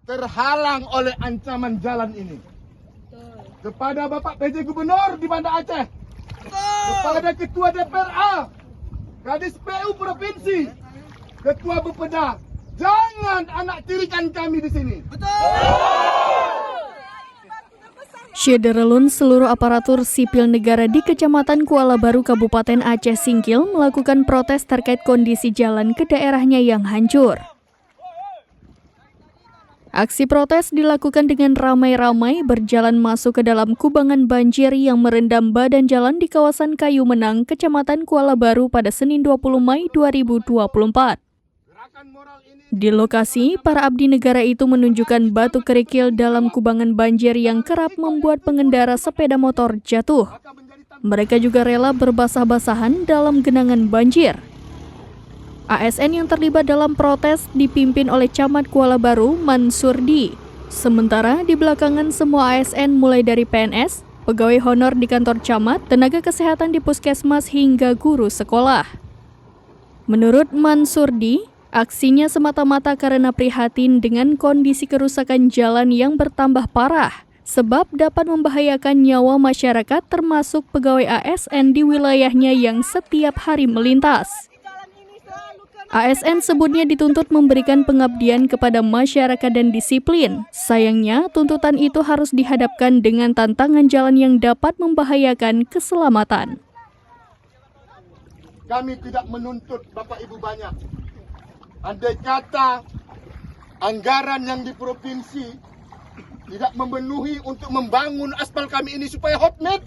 terhalang oleh ancaman jalan ini. Kepada Bapak PJ Gubernur di Banda Aceh, kepada Ketua DPRA, Kadis PU Provinsi, Ketua Bepeda, jangan anak tirikan kami di sini. Syederelun seluruh aparatur sipil negara di Kecamatan Kuala Baru, Kabupaten Aceh Singkil melakukan protes terkait kondisi jalan ke daerahnya yang hancur. Aksi protes dilakukan dengan ramai-ramai berjalan masuk ke dalam kubangan banjir yang merendam badan jalan di kawasan Kayu Menang, Kecamatan Kuala Baru pada Senin 20 Mei 2024. Di lokasi, para abdi negara itu menunjukkan batu kerikil dalam kubangan banjir yang kerap membuat pengendara sepeda motor jatuh. Mereka juga rela berbasah-basahan dalam genangan banjir. ASN yang terlibat dalam protes dipimpin oleh Camat Kuala Baru, Mansurdi. Sementara di belakangan semua ASN mulai dari PNS, pegawai honor di kantor camat, tenaga kesehatan di puskesmas hingga guru sekolah. Menurut Mansurdi, aksinya semata-mata karena prihatin dengan kondisi kerusakan jalan yang bertambah parah, sebab dapat membahayakan nyawa masyarakat termasuk pegawai ASN di wilayahnya yang setiap hari melintas. ASN sebutnya dituntut memberikan pengabdian kepada masyarakat dan disiplin. Sayangnya, tuntutan itu harus dihadapkan dengan tantangan jalan yang dapat membahayakan keselamatan. Kami tidak menuntut Bapak Ibu banyak. Andai kata anggaran yang di provinsi tidak memenuhi untuk membangun aspal kami ini supaya hotmade,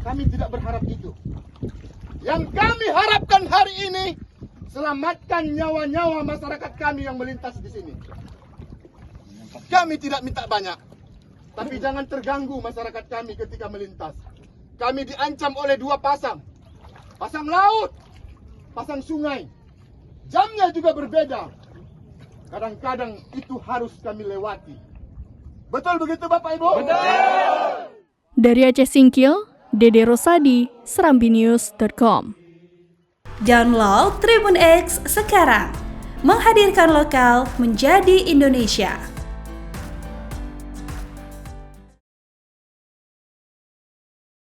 kami tidak berharap itu. Yang kami harapkan hari ini, selamatkan nyawa-nyawa masyarakat kami yang melintas di sini. Kami tidak minta banyak, tapi jangan terganggu masyarakat kami ketika melintas. Kami diancam oleh dua pasang laut, pasang sungai. Jamnya juga berbeda. Kadang-kadang itu harus kami lewati. Betul begitu Bapak Ibu? Betul! Dari Aceh Singkil, Dede Rosadi, SerambiNews.com. Download Tribun X sekarang, menghadirkan lokal menjadi Indonesia.